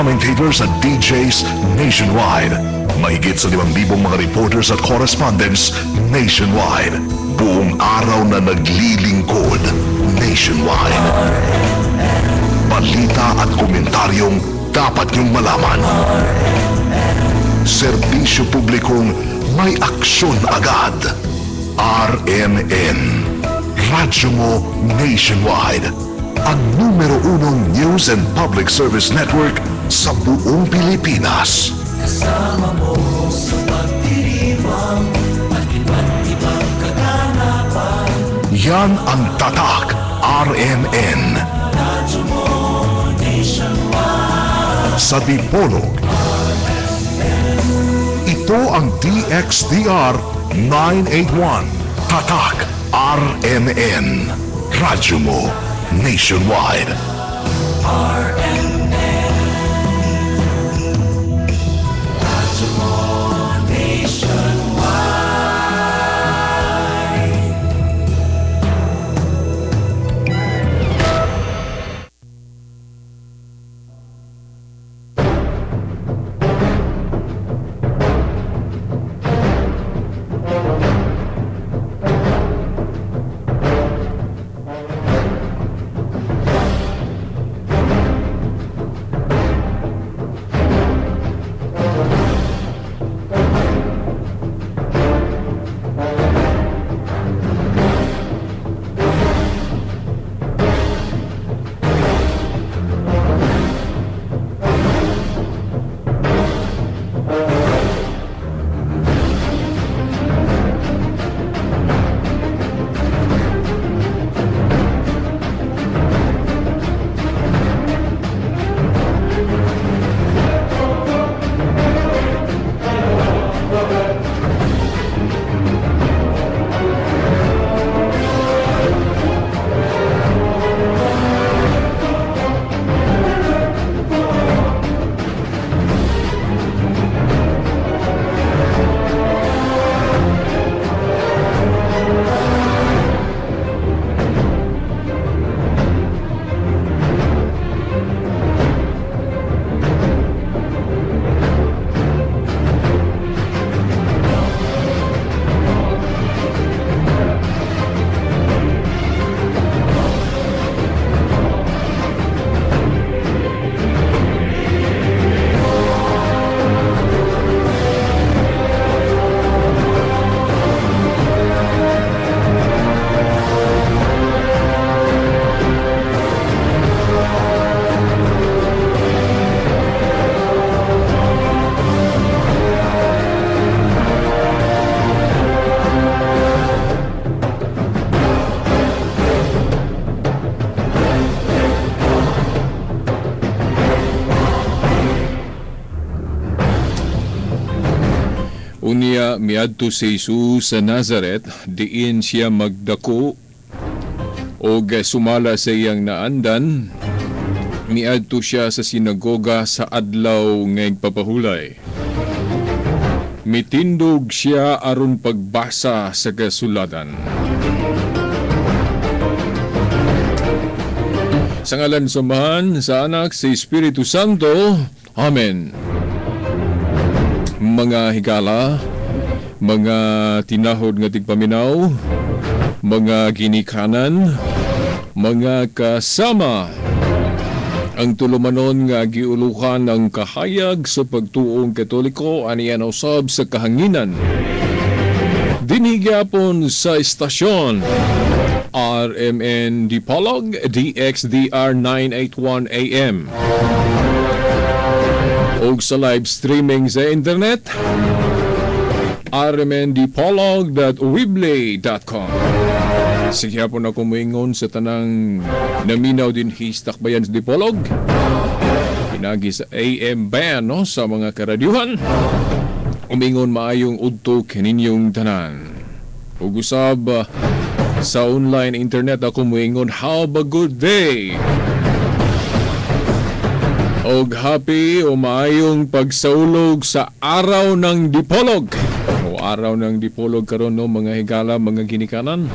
commentators at DJs nationwide. Mahigit sa 5,000 mga reporters at correspondents nationwide. Buong araw na naglilingkod nationwide. Balita at komentaryong dapat niyong malaman. Serbisyo publikong may aksyon agad. RMN, radyo mo nationwide. Ang numero 1 news and public service network sa buong Pilipinas. Kasama mo sa pagdiriwang at iba't ibang kaganapan. Yan ang tatak RMN. Radyo mo nationwide. Sa Dipolog. Ito ang DXDR 981. Tatak RMN. Radyo mo nationwide. RMN. Radyo mo nationwide. Unya miadto si Jesus sa Nazareth, diin siya magdako o sumala sa iyang naandan. Miadto siya sa sinagoga sa adlaw ngayong papahulay. Mitindog siya aron pagbasa sa kasulatan. Sa ngalan samahan sa Anak sa Espiritu Santo. Amen. Mga higala, mga tinahod nga tigpaminaw, mga ginikanan, mga kasama, ang tulumanon nga giuluhan ng kahayag sa pagtuong Katoliko aniyan usab sa kahanginan. Dinigyapon sa istasyon RMN Dipolog DXDR 981 AM. O sa live streaming sa internet rmndipolog.weebly.com. Sige po na kumuingon sa tanang naminaw din histakbayan sa Dipolog. Pinagi sa AM band no, sa mga karadyuhan. Umingon maayong udto kaninyong tanan. Ug usab sa online internet ako muingon have a good day. Og happy o maayong pagsaulog sa araw ng Dipolog. O araw ng Dipolog karon no mga higala, mga ginikanan.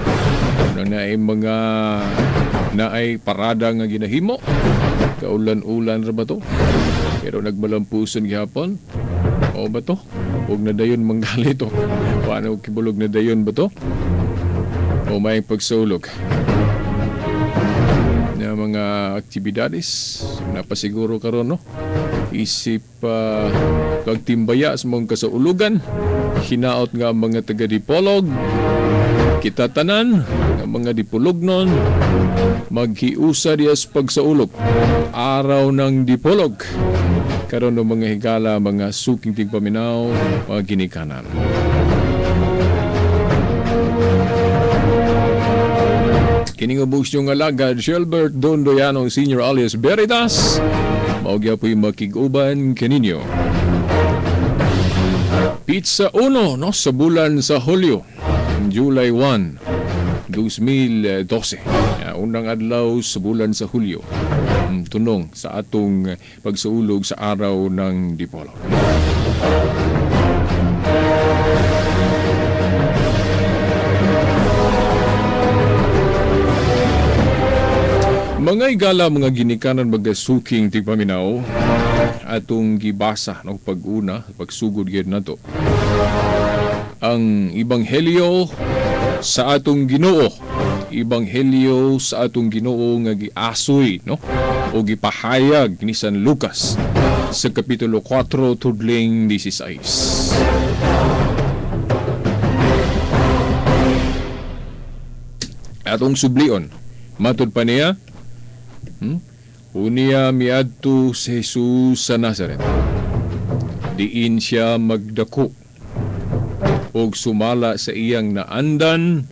Na ay mga naay parada nga ginahimo. Kaulan-ulan ra ba to? Pero nagmalampuson gihapon. O ba to? Huwag na dayon manggalit o. Paano kibulog na dayon ba to? O may pagsulog na mga aktibidades napasiguro karon no? Isip kagtimbaya sa mga kasaulugan, hinaot nga ang mga taga-Dipolog, kita tanan nga mga Dipolognon, maghiusa diya sa pagsaulog, araw ng Dipolog, karon ng mga higala, mga suking tigpaminaw, mga ginikanan. Kining ubos yung alagad, Shelbert Don Doyanong Sr. alias Veritas, maugya po'y makiguban kaninyo. Pizza 1 no, sa bulan sa Hulyo, July 1, 2012. Unang adlaw sa bulan sa Hulyo. Tunong sa atong pagsaulog sa araw ng Dipolog. Mga igala, mga ginikanan, magasuking tigpaminaw, atong gibasa ng pag-una, pagsugod gid nato. Ang Ebanghelyo sa atong Ginoo. Ebanghelyo sa atong Ginoo nga giasoy, no? O gipahayag ni San Lucas sa kapitulo 4 tudling 16. Atong sublion, matud pa niya, Unia miadto si Jesus sa Nazaret. Diin siya magdako og sumala sa iyang naandan.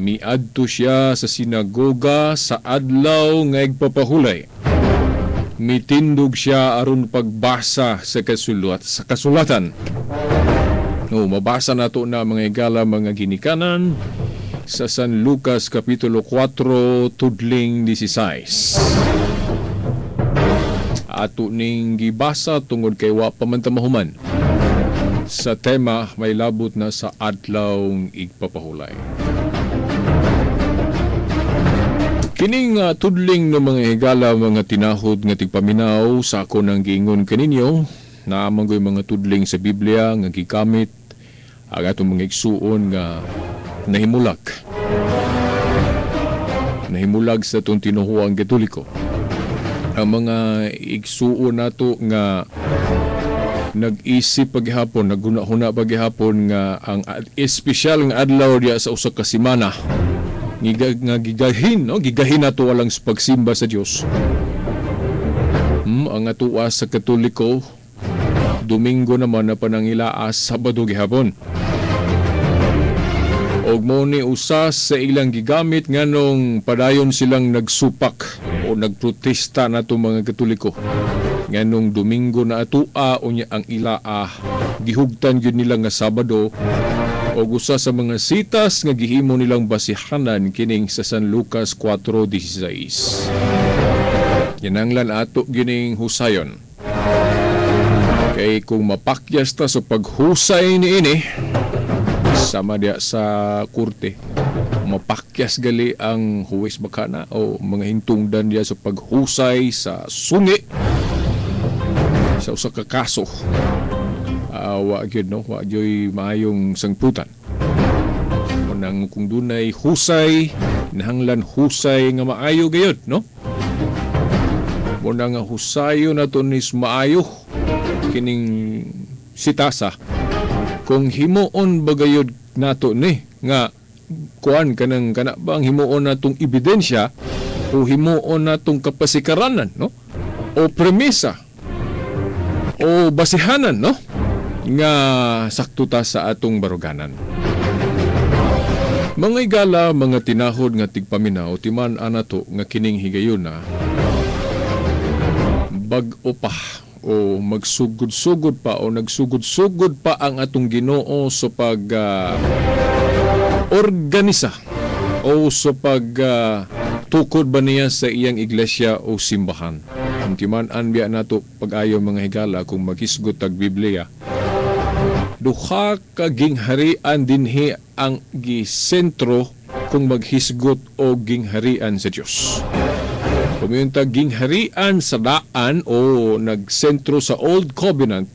Miadto siya sa sinagoga sa adlaw nga igpapahulay. Mitindog siya aron pagbasa sa kasulatan. No, mabasa nato na mga igala, mga ginikanan sa San Lucas kapitulo 4 tudling 16. Ato ning gibasa tungod kay wa pamantamahuman sa tema may labot na sa adlawng igpapahulay. Kining tudling ng mga higala, mga tinahod nga tigpaminaw sa ako nang giingon kaninyo, naamang ko'y mga tudling sa Biblia nga gikamit ang atong mga igsuon nga nahimulag sa itong tinuhuang Katoliko. Ang mga igsuon nato nga nag-isip paghapon, naghuna-huna paghapon nga ang espesyal nga adlaw diya sa usa ka semana nga gigahin, no? Gigahin nato walang sa pagsimba sa Dios. Ang atuwa sa Katoliko, Domingo naman na panangilaas, Sabado gihapon. Og mo ni usa sa ilang gigamit nganong padayon silang nagsupak o nagprotesta nato mga Katoliko. Nganong Domingo na atua unya ang ilaa gihugtan gyud nila nga Sabado o usa sa mga sitas nga gihimo nilang basihanan kining sa San Lucas 4:16. Kinanglan ato gining husayon. Kay kung mapakyas ta sa paghusay niini sama diya sa kurte, mapakyas gali ang huwes bakana o mga hintungdan diya sa paghusay sa sungi sa usa ka kaso. Wa gyud no, wa gyud maayong sangputan. Nang kung dunay husay, nahanglan husay nga maayo gayud, no? Muna nga husayo na to nis maayo kining sitasa. Kung himuon bagayod nato ni nga kuan kanang kana bang himuon natong ebidensya o himuon natong kapasikaranan, no? O premisa o basihanan, no? Nga sakto ta sa atong baruganan. Mga igala, mga tinahod nga tigpaminaw, timan anato nga kining higayon na bag-o pa o magsugod-sugod pa o nagsugod-sugod pa ang atong Ginoo sa pag organisa o sa pag tukod ba niya sa iyang iglesia o simbahan. Timan anbiya nato pag-ayo mga higala kung maghisgot tag Biblia. Duha ka gingharian dinhi ang gisentro kung maghisgot o gingharian sa Dios. Tumiyuntag gingharian sa daan o nagsentro sa Old Covenant,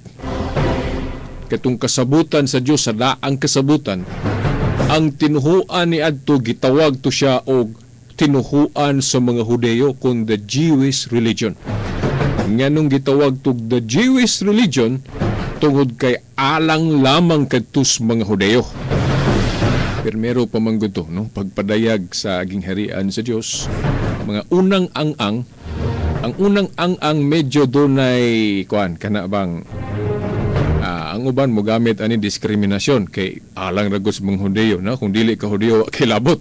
katong kasabutan sa Dios sa daang kasabutan, ang tinuhuan ni adto gitawag to siya og tinuhuan sa mga Hudeo kung the Jewish religion. Nganong gitawag to the Jewish religion tungod kay alang lamang kadtos mga Hudeo. Primero pa man gud to, no, pagpadayag sa gingharian sa Dios. Mga unang ang unang ang medyo dunay kuan kana bang ang uban mo gamit ani diskriminasyon kay alang ragos mga Hudeo, na kung dili ka Hudeo kay labot.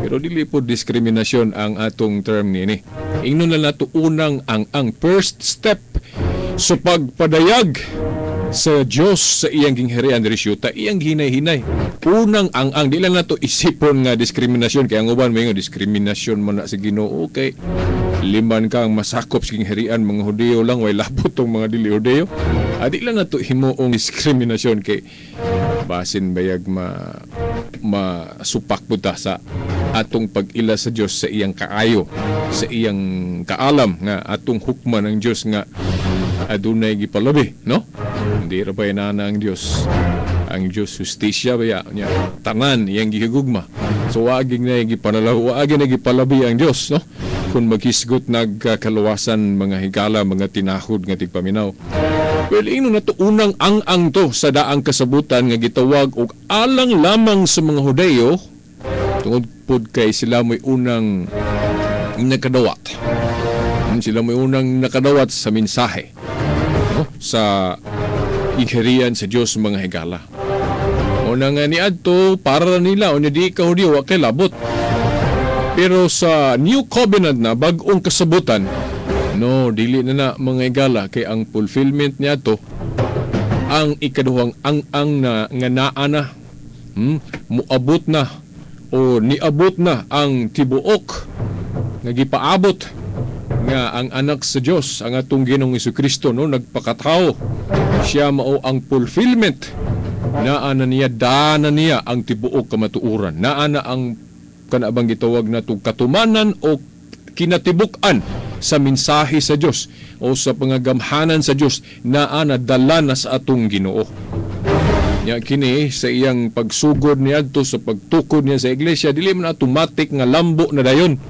Pero dili po diskriminasyon ang atong term niini. Ingnon na nato unang ang first step sa pagpadayag sa Dios sa iyang gingharian diri syuta, iyang hinay-hinay. Unang ang di lang nato isipon nga diskriminasyon kay ang uban may diskriminasyon man na sa Ginoo kay liman kang masakop sa gingharian mga Hudeo lang way labot tong mga dili Hudeo. Di lang nato himuong diskriminasyon kay basin bayag masupak buta sa atong pag-ila sa Dios sa iyang kaayo, sa iyang kaalam nga atong hukman ng Dios nga adunay gipalabi, no? Hindi ra ba inana ang Dios? Ang Dios justisya baya nya tanan iyang gihigugma. So waging na gipalabi ang Dios, no? Kung maghisgot nagkaluwasan mga higala, mga tinahod nga tigpaminaw. Well, ino na to unang ang to sa daang kasabutan nga gitawag og alang lamang sa mga Hudeo tungod pod kay sila may unang nakadawat. Sila may unang nakadawat sa mensahe, no? Sa gingharian sa Dios mga higala. O na nga niadto para nila o di ka Hudyo wa kay labot. Pero sa New Covenant na bag-ong kasabutan, no, dili na mga higala kay ang fulfillment niadto ang ikaduhang ang na nga naa na muabot na o niabot na ang tibuok nga gipaabot nga ang anak sa Dios, ang atong Ginoong Jesucristo, no, nagpakatao. Siya mao ang fulfillment. Naa na niya, dana niya ang tibuok kamatuuran. Naa na ang kanabang gitawag na itong katumanan o kinatibuk-an sa mensahe sa Dios o sa pangagamhanan sa Dios. Naa na dala na sa atong Ginoo. Nya kini sa iyang pagsugod niya to sa pagtukod niya sa iglesia, dili man automatic nga lambo na dayon.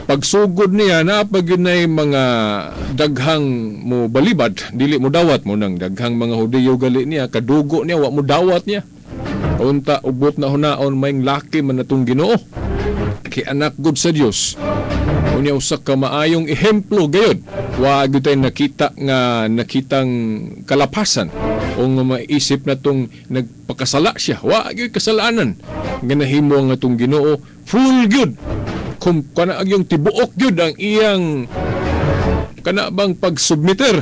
Pagsugod niya na paginay mga daghang mo balibad, dili mo dawat mo nang daghang mga Hudyo gali niya, kadugo niya wa mo dawat niya. Unta ubot na hunaon mayng laki man natong Ginoo. Kay anak gud sa Dios. Unya usa ka maayong ehemplo gayud. Wa gyud tay nakitang kalapasan o nga maisip na tong nagpakasala siya. Wa gyud kasalanan nga nahimo nga tong Ginoo full gyud. Kung kana yung tibuok gyud ang iyang kana bang pagsubmiter.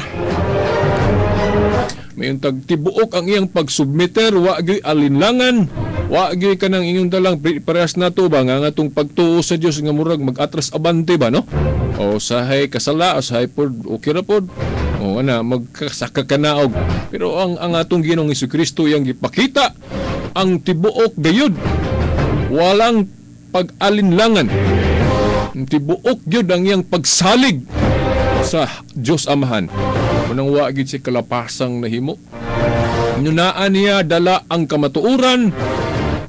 Mayon tag tibuok ang iyang pagsubmiter, wa gyud alinlangan, wa gyud kanang inyong dalang parehas nato ba nga atong pagtuo sa Dios nga murag mag-atras abante ba, no? O sahay kasala, o sahay pod okay ra pod. O ana magkasaka kanaog. Pero ang atong Ginoong Jesucristo yang gipakita ang tibuok gayud. Walang pag-alinlangan. Tibuok gyud ang iyang pagsalig sa Dios Amahan. Munang wa gyud si kalapasang nahimo. Nunaan niya dala ang kamatuoran.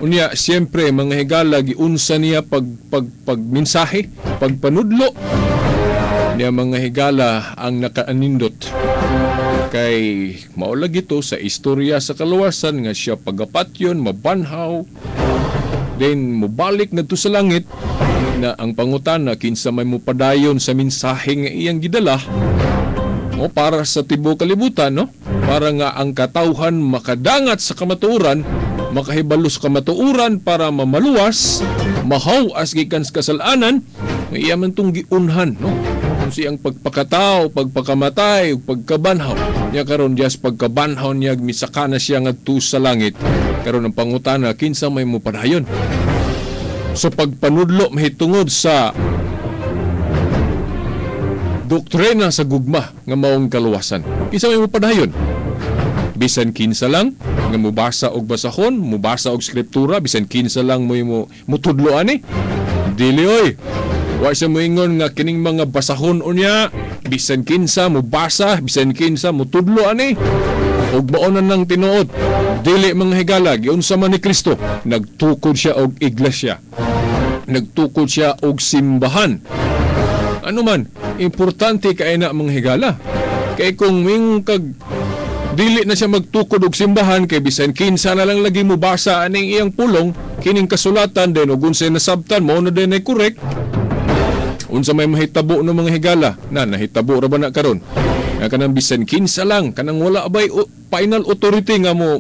Unya siyempre mga higala giunsa niya pagmensahe, pagpanudlo. Niya mga higala ang nakaanindot. Kay maulag ito sa istorya sa kaluwasan nga siya pagapatyon, mabanhaw, then mubalik na to sa langit na ang pangutana kinsa may mupadayon sa mensahe nga iyang gidala o para sa tibuok kalibutan, no? Para nga ang katawhan makadangat sa kamatuoran, makahibalo sa kamatuoran para mamaluwas, mahaw as gikan sa kasalanan, nga iya man tong giunhan, no? Kung siyang pagpakatao, pagpakamatay, pagkabanhaw. Nya karon just pagkabanhaw niya misaka na siya ngadto sa langit. Karon ang pangutana kinsa may mupadayon sa pagpanudlo mahitungod sa doktrina sa gugma nga maong kaluwasan. Kinsa may mupadayon? Bisan kinsa lang nga mubasa og basahon, mubasa og skriptura, bisan kinsa lang mo mutudlo ani. Dili oy. Wa siya moingon nga kining mga basahon unya, bisan kinsa mo basa, bisan kinsa mo tudlo ani. Og maonan ng tinuod, dili mga higala, giunsa man ni Kristo, nagtukod siya og iglesia. Nagtukod siya og simbahan. Ano man, importante kay na mga higala. Kay kung ming kag dili na siya magtukod og simbahan kay bisan kinsa na lang lagi mo basa aning iyang pulong, kining kasulatan din og unsay nasabtan mo na din ay correct. Unsa may mahitabo ng mga higala, nahitabo ra ba na karon? Nga kanang bisan kinsa lang, kanang wala bay final authority nga mo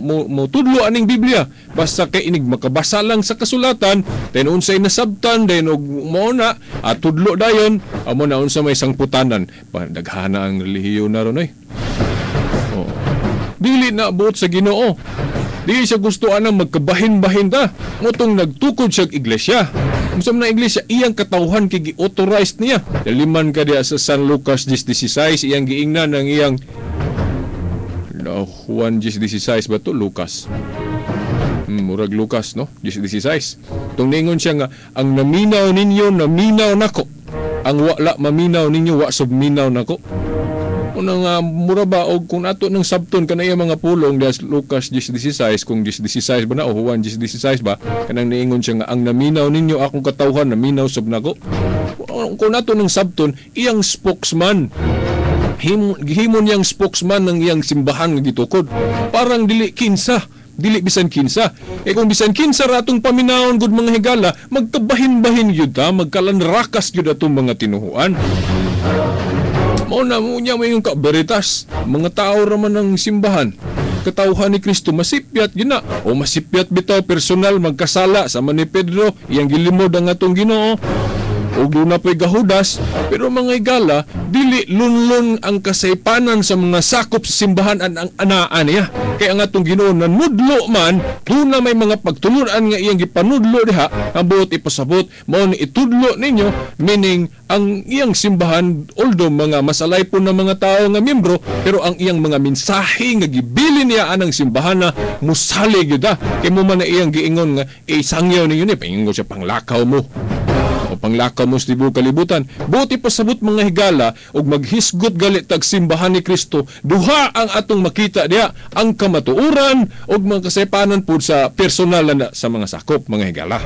tudlo aning Biblia. Basta kay inig makabasa lang sa kasulatan, then unsay nasabtan din og mao na at tudlo dayon, amo na unsa may sangputanan. Daghana ang relihiyon na ron ay. Dili na buot sa Ginoo. Dili siya gusto anang magkabahin-bahin ta. Mutong nagtukod siya iglesia. Musam na iglesia, iyang katawhan kay gi-authorized niya. Daliman ka diya sa San Lucas 10:16, iyang giingnan ng iyang Juan 10:16 ba to? Lucas. Murag Lucas, no? 10:16. Itong ningon siya nga, ang naminaw ninyo, naminaw nako. Ang wala maminaw ninyo, wa subminaw nako. Unang mura ba og kung ato ng sabton kanaya mga pulong das Lucas 10:16 kung 10:16 ba na o Juan 10:16 ba kanang niingon siya nga ang naminaw ninyo akong katawhan naminaw sab nako. Kung ato ng sabton iyang spokesman gihimon yang spokesman ng iyang simbahan nga gitukod parang dili bisan kinsa. Kung bisan kinsa ratong paminawon gud mga higala magkabahin-bahin gyud ta magkalanrakas gyud atong mga tinuhuan. Mao na mo niya may yung kaberitas. Mga tao raman ng simbahan. Katawhan ni Kristo masipyat gina. O masipyat bitaw personal magkasala sama ni Pedro. Iyang gilimod ang atong Ginoo. O doon na po'y gahudas. Pero mga higala, dili lunlon ang kasaypanan sa mga sakop sa simbahan ang anaan niya. Kaya ang atong Ginoo na nudlo man, doon na may mga pagtulunan nga iyang gipanudlo diha, ang buot ipasabot, mao ni itudlo ninyo, meaning ang iyang simbahan, although mga masalay po ng mga tao nga miyembro, pero ang iyang mga mensahe nga gibili niya anang simbahan na musalig yun kaya mo man na iyang giingon nga, sangyaw ninyo ni, paingon siya panglakaw mo. O panglakaw mo sa tibuok kalibutan. Buti pasabot mga higala og maghisgot galit tag simbahan ni Kristo. Duha ang atong makita diha, ang kamatuoran og mga kasaypanan pud sa personal na sa mga sakop mga higala.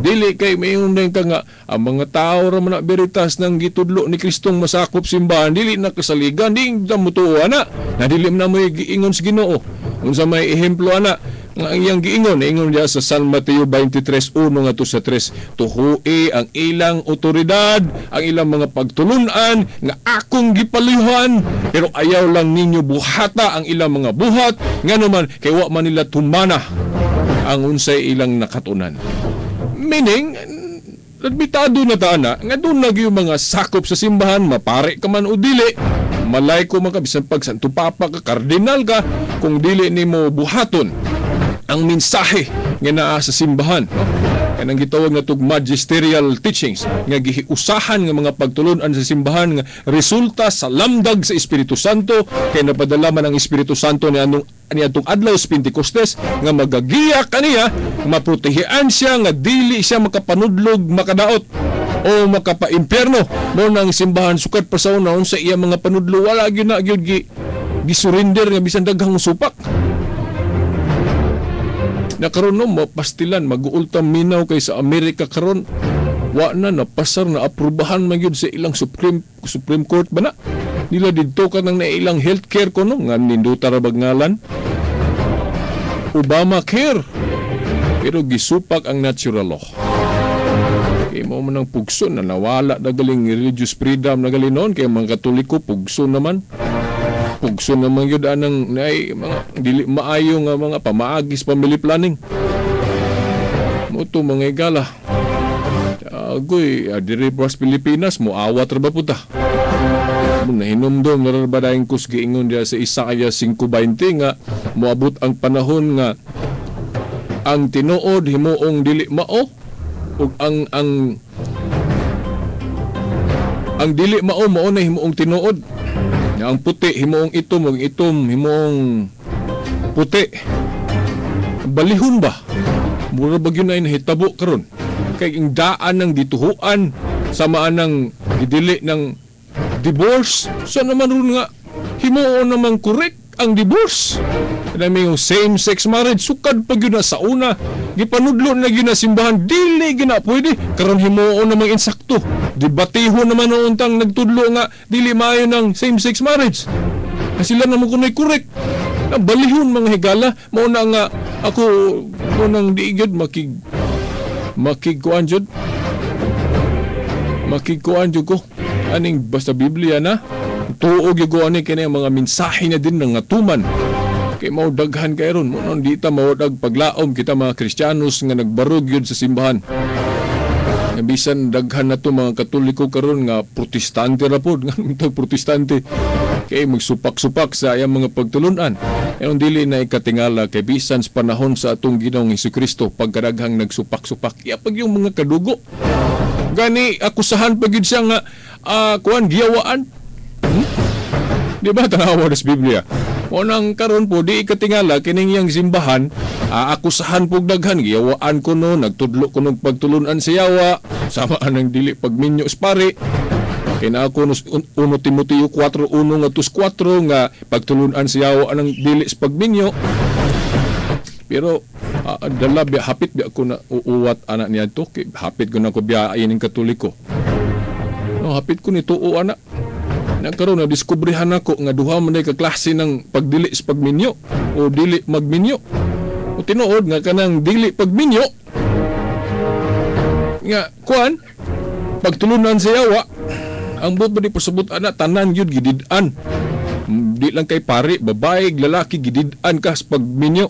Dili kay mayon din ka nga ang mga tao ra man na beritas nang gitudlo ni Kristong masakop simbahan dili na kasaligan ding damutuo ana. Na dili na mo giingon sa Ginoo. Unsa may ehemplo ana nga iyang giingon diya sa San Mateo 23:1 ngadto sa 3 tuhui ang ilang otoridad ang ilang mga pagtulunan nga akong gipalihon pero ayaw lang ninyo buhata ang ilang mga buhat nganuman kay wa man nila tumana ang unsay ilang nakatunan. Meaning admitado na taana nga doon na yung mga sakop sa simbahan mapare ka man o dili malay ko man ka bisan pag santo papa ka kardinal ka kung dili nimo buhaton ang mensahe nga naa sa simbahan, no? Kanang gitawag na tug magisterial teachings nga gihiusahan nga mga pagtulunan sa simbahan nga resulta sa lamdag sa Espiritu Santo kay napadala man ang Espiritu Santo ni atong adlaw sa Pentecostes nga magagiya kaniya maprotehean siya nga dili siya makapanudlog makadaot o makapa-impyerno mo nang simbahan sukat pa sa unahon sa iya mga panudlo wala gyud na gyud gisurrender nga bisan daghang supak. Na karon no mapastilan mag-ultam minaw kay sa Amerika karon wa na napasar na aprubahan man gyud sa ilang Supreme Court ba na nila didto ka nang ilang healthcare ko no nga ninduta ra bagngalan Obamacare pero gisupak ang natural law kay mo man ang pugso na nawala na galing religious freedom na galing noon kay mga Katoliko pugso naman yun anang mga dili maayo nga mga pamaagis family planning mo to mga higala agoy diri pas Pilipinas mo awat ra ba puta mo nahinumdom na ba daing kus giingon dia sa Isaiah 5:20 nga moabot ang panahon nga ang tinuod himuong dili mao ug ang dili mao na himuong tinuod. Ang puti himuong itom himuong puti. Balihon ba? Mura ba yun ay nahitabo karon? Kay ang daan ng dituhuan samaan ng gidili ng divorce. So naman ron nga, himuon namang correct ang divorce. Kanami yung same-sex marriage, sukad pag yun na sa una. Gipanudlo na yun na simbahan, dili gina pwede. Karon himuon namang insakto. Debatiho naman noong untang nagtudlo nga, dili maayo ng same-sex marriage. Sila naman kunay correct. Balihon mga higala, mauna nga ako unang diigid makigkuan jud ko aning basta Biblia na tuog yung ani kini mga mensahe na din ng atuman kay mao daghan kay ron mo non di ta mawadag paglaom kita mga Kristiyanos nga nagbarog yun sa simbahan. Bisan daghan na to mga Katoliko karon nga protestante ra pod nga protestante kay magsupak-supak sa ayang mga pagtulunan. Ayon dili na ikatingala kay bisan sa panahon sa atong Ginoong Hesukristo pagkadaghang nagsupak-supak iya pag yung mga kadugo. Gani akusahan pagid siya nga kuan giyawaan. Di ba tanawa sa Biblia? Unang karon po di ikatingala kining yang simbahan akusahan pug daghan giyawaan ko no nagtudlo ko ng pagtulunan sa yawa sama anang dili pagminyo sa pare. Kaya ako 1 Timoteo 4:1 nga 4 nga pagtulunan siya anang dili sa pagminyo. Pero dala biya hapit biya ako na uuwat anak niya to. Hapit ko na ko biya ayin ng Katoliko. No, hapit ko ni tuo anak. Nagkaroon na diskubrihan ako nga duha man ka klase ng pagdili sa pagminyo o dili magminyo. O tinuod nga kanang dili pagminyo nga kuan pagtulunan sa yawa. Ang buot ba di pasabot anak, tanan yun, gidid-an. Di lang kay pare, babae, lalaki, gidid-an ka sa pagminyo.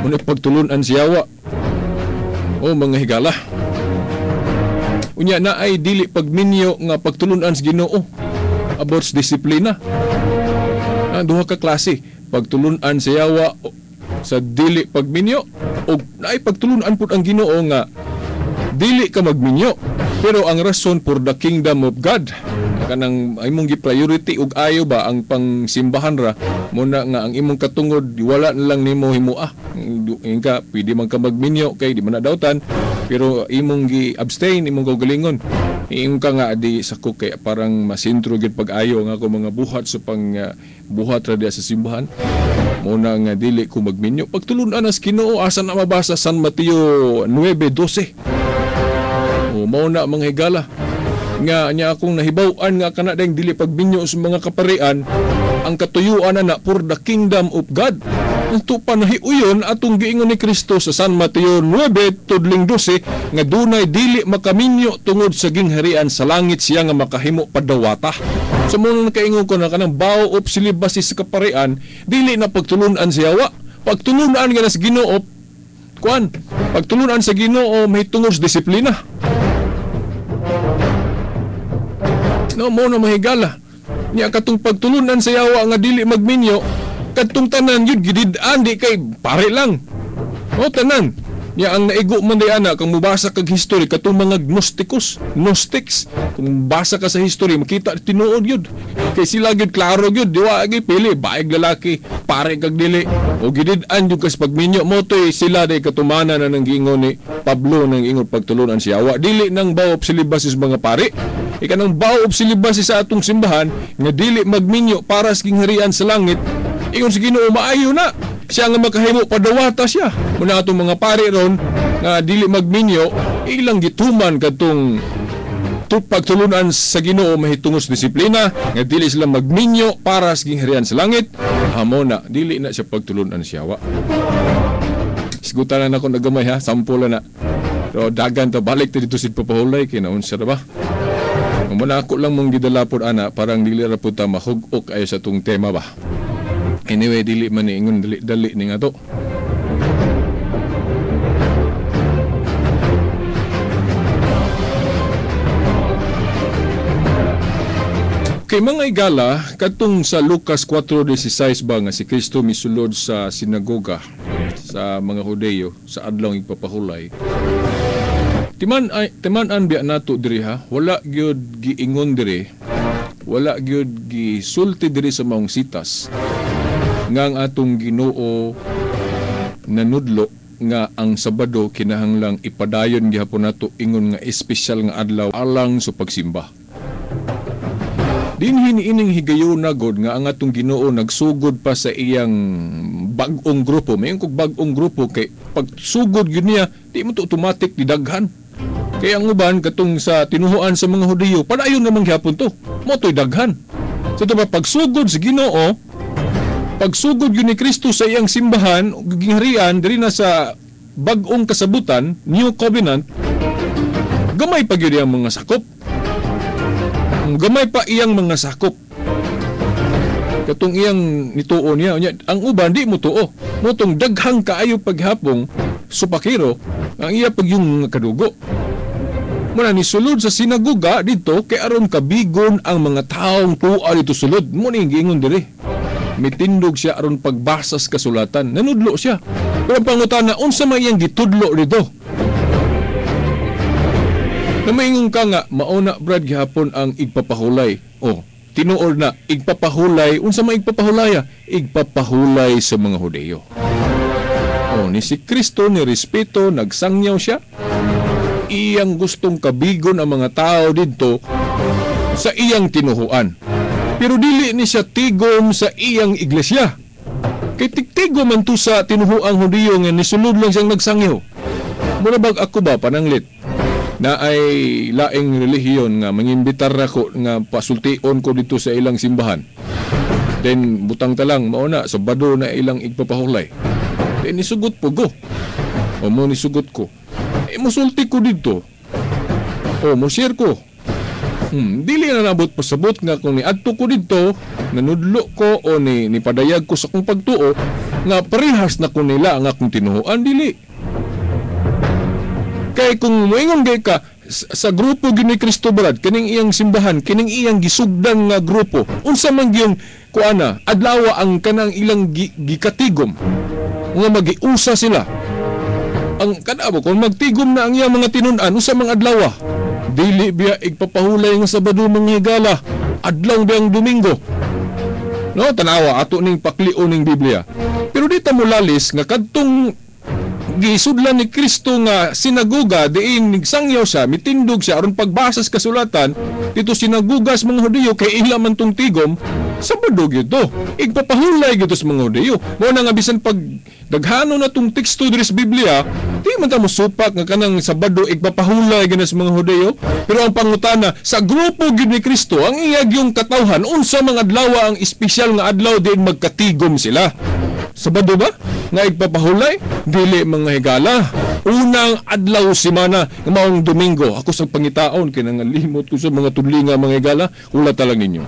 Muna pagtulunan siyawa. O mga higala. Unya na ay dili pagminyo nga pagtulunan sa Ginoo. About sa disiplina. Duha ka klase. Pagtulunan siyawa sa dili pagminyo. O na ay pagtulunan po ang Ginoo nga dili ka magminyo. Pero ang rason for the kingdom of God kanang imong gi-priority ug ayo ba ang pangsimbahan ra muna nga ang imong katungod wala na lang nimo himuah ka pwede man ka magminyo kay di man nadawtan pero imong gi-abstain imong kaugalingon imong ka nga di sakop kay parang masintro gid pag-ayo nga ako mga buhat sa pang buhat ra sa simbahan muna nga dili ko magminyo pagtulunan as Ginoo asa na mabasa San Mateo 9:12 o mao na mga higala nga niya akong nahibaw-an nga kana dayang dili pagminyo sa mga kaparian ang katuyuan na for the kingdom of God. Ito panahiuyon atong giingon ni Kristo sa San Mateo 9:12 nga dunay dili makaminyo tungod sa gingharian sa langit siya nga makahimo padawata. Sa muna nakaingon ko na kanang bao of silibasi sa kaparian dili na pagtulunan siya wa pagtulunan nga sa Ginoo kuan pagtulunan sa Ginoo may tungod sa disiplina. No, mo na mahigala. Niya katong pagtulunan sa yawa nga dili magminyo, katong tanan yun gidid-an di kay pare lang. O tanan. Niya ang naigo man di ana kung mubasa kag history katong mga gnostics. Kung basa ka sa history makita tinuod yun. Kay sila gyud klaro gyud diwa agi pili baig lalaki pare kag dili. O gidid-an jud kas pagminyo mo toy sila day katumana na nang giingon ni Pablo nang ingon pagtulunan sa yawa dili nang bawop silibas mga pare. Ikanang baob silibasi sa atong simbahan nga dili magminyo para sa kingharian sa langit ingon sa Ginoo maayo na siya nga makahimo padawata siya muna atong mga pare ron nga dili magminyo ilang gituman kadtong pagtulunan sa Ginoo mahitungos disiplina nga dili sila magminyo para sa kingharian sa langit hamo na dili na siya pagtulunan siya wa isgutan na ako nagamay ha sample na pero dagan ta balik ta dito sig papahulay kay naun siya ba. Muna ako lang mong gidala po ana parang dili ra po ta mahug-ok ayo sa tong tema ba. Anyway dili man ni ingon dali ni nga to. Kay mga igala katong sa Lucas 4:16 ba nga si Kristo misulod sa sinagoga sa mga Hudeyo sa adlaw ipapahulay. Timan-an biya nato diri ha. Wala gyud giingon diri. Wala gyud gisulti diri sa maong sitas. Nga ang atong Ginoo nanudlo nga ang Sabado kinahanglang ipadayon gihapon nato ingon nga espesyal nga adlaw alang sa pagsimba. Dinhi niining higayon na god nga ang atong Ginoo nagsugod pa sa iyang bag-ong grupo. Mayon kog bag-ong grupo kay pag sugod gyud niya di mo to automatic didaghan. Kaya ang uban katong sa tinuhuan sa mga Hudiyo, padayon naman gyapon to. Mo to'y daghan. So ito ba pagsugod sa Ginoo, pagsugod yun ni Kristo sa iyang simbahan, gingharian diri na sa bag-ong kasabutan, New Covenant, gamay pa gyud iyang mga sakop. Gamay pa iyang mga sakop. Katong iyang nituo niya, ang uban di mo tuo. Motong daghang kaayo paghapong supakiro ang iya pag yung kadugo. Muna ni sulod sa sinagoga dito kay aron kabigon ang mga taong tuwa dito sulod. Muna yung giingon diri. Mitindog siya aron pagbasas kasulatan. Nanudlo siya. Pero ang pangutana, unsa man iyang gitudlo dito? Namaingon ka nga, mauna brad gihapon ang igpapahulay. Tinuod na, igpapahulay. Unsa man igpapahulaya? Igpapahulay sa mga Hudiyo. Ni si Kristo ni respeto, nagsangyaw siya. Iyang gustong kabigon ang mga tao dito sa iyang tinuhuan. Pero dili ni siya tigom sa iyang iglesia. Kay tigtigom man to sa tinuhuang Hudiyo nga nisulod lang siyang nagsangyaw. Muna bag ako ba pananglit? Na ay laing relihiyon nga mangimbitar ako nga pasultion ko dito sa ilang simbahan. Then butang talang mauna Sabado na ilang igpapahulay. Then nisugot po go. Mo nisugot ko. Musulti ko dito. Mo-share ko. Dili na nabot pasabot nga kung niadto ko dito, nanudlo ko o ni padayag ko sa kong pagtuo nga parehas na ko nila ang akong tinuhuan, dili. Kay kung moingon gay ka sa grupo gyud ni Kristo brad, kining iyang simbahan, kining iyang gisugdan nga grupo, unsa man gyung kuana, adlaw ang kanang ilang gikatigom nga magiusa sila. Ang kanabo kung magtigom na ang iyang mga tinun-an unsa mang adlaw, dili biya igpapahulay nga Sabado mga higala, adlaw biyang Domingo. No, tanawa ato ning paklion ning Biblia. Pero di ta mo lalis nga kadtong gisudlan ni Kristo nga sinaguga diin nigsangyaw siya, mitindog siya aron pagbasas kasulatan dito sinagugas mga Hudiyo kay ila man tong tigom Sabado gyud to. Igpapahulay gyud sa mga Hudiyo. Mo na nga bisan pag daghano na tong teksto diri sa Biblia, di man ta mosupak nga kanang Sabado igpapahulay gyud sa mga Hudiyo. Pero ang pangutana sa grupo gyud ni Kristo, ang iyag yung katawhan unsa mga adlaw ang espesyal nga adlaw din magkatigom sila. Sabado ba nga igpapahulay? Dili mga higala. Unang adlaw semana nga maong Domingo. Ako sa pangitaon kay nangalimot ko sa mga tudlinga mga higala, ula talang ninyo.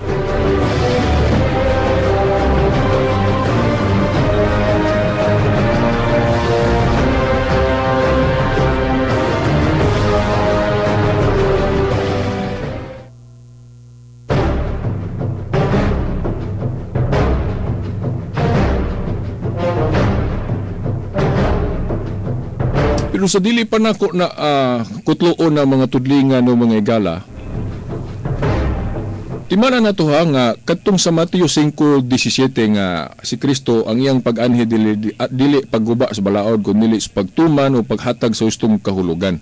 Pero sa dili pa nako na kutloon na mga tudlingan no mga higala, timana na to nga kadtong sa Mateo 5:17 nga si Kristo ang iyang pag-anhi dili pagguba sa balaod kundi sa pagtuman o paghatag sa hustong kahulugan.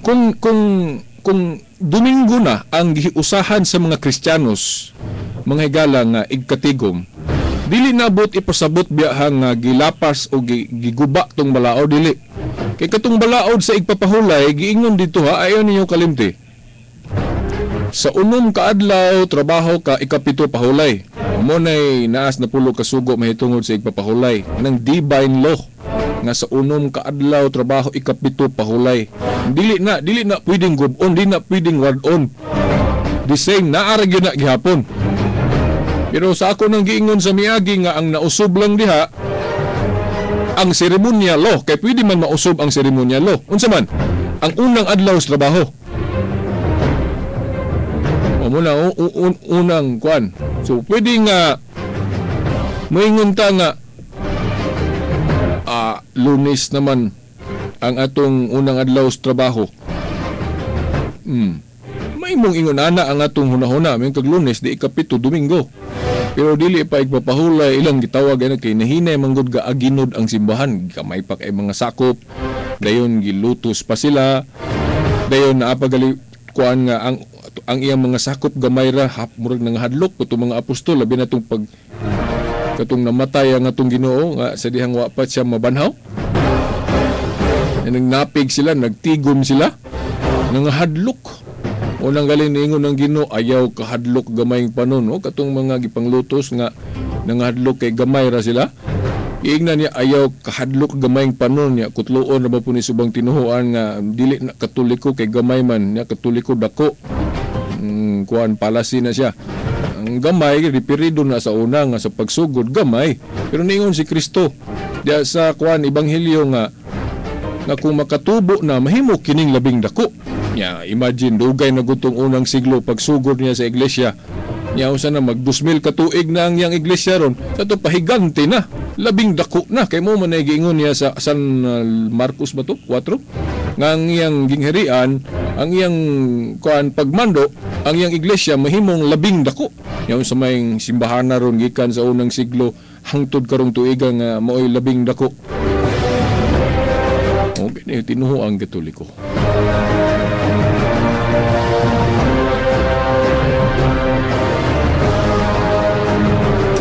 Kung Domingo na ang giusahan sa mga Kristiyanos, mga higala nga igkatigom, dili nabot ipasabot biya nga gilapas o giguba tong balaod, dili. Kay katong balaod sa igpapahulay giingon dito ayon ninyo kalimti. Sa unom ka adlaw trabaho ka, ikapito pahulay. Mo nay naas na pulo ka sugo mahitungod sa igpapahulay ng divine law nga sa unom ka adlaw trabaho, ikapito pahulay. Dili na pwedeng gubon, dili na pwedeng ward-on. The same naara gyud na gihapon. Pero sa ako nang giingon sa miagi nga ang nausob lang diha ang ceremonial law, kay pwede man mausob ang ceremonial law. Unsa man ang unang adlaw sa trabaho? O muna unang kuan. So pwede nga moingon ta nga Lunes naman ang atong unang adlaw sa trabaho. May mong ingon ana ang atong hunahuna, may kag Lunes di ikapito Domingo. Pero dili pa igpapahulay ilang gitawag ana kay nahinay manggod ga aginod ang simbahan, kamay pa kay mga sakop, dayon gilutos pa sila. Dayon naapagali kuan nga ang iyang mga sakop gamay ra murag nang hadlok kuto mga apostol labi na tong pag katong namatay ang atong Ginoo nga sa dihang wa pa siya mabanhaw. Napig sila, nagtigom sila, nangahadlok. Unang galing niingon ng Ginoo ayaw kahadlok gamay panon, no? Katong mga gipanglutos nga nangahadlok kay gamay ra sila. Iingnan niya ayaw kahadlok gamay panon niya kutloon ra ba po ni subang tinuhuan nga dili na katoliko kay gamay man niya katoliko dako. Kuan palasi na siya. Ang gamay ripirido na sa una nga sa pagsugod gamay. Pero niingon si Kristo diya sa kuan ebanghelyo nga kung makatubo na mahimo kining labing dako. Nya imagine dugay na gutong unang siglo pagsugod niya sa iglesia. Nya usa na mag 2000 ka tuig na ang iyang iglesia ron. Sato pahigante na, labing dako na kay mo man ay giingon niya sa San Marcos ba to? 4 nga ang iyang gingharian, ang iyang kuan pagmando, ang iyang iglesia mahimong labing dako. Nya sa may simbahan na ron gikan sa unang siglo hangtod karong tuiga nga maoy labing dako. Okay, na tinuho ang Katoliko.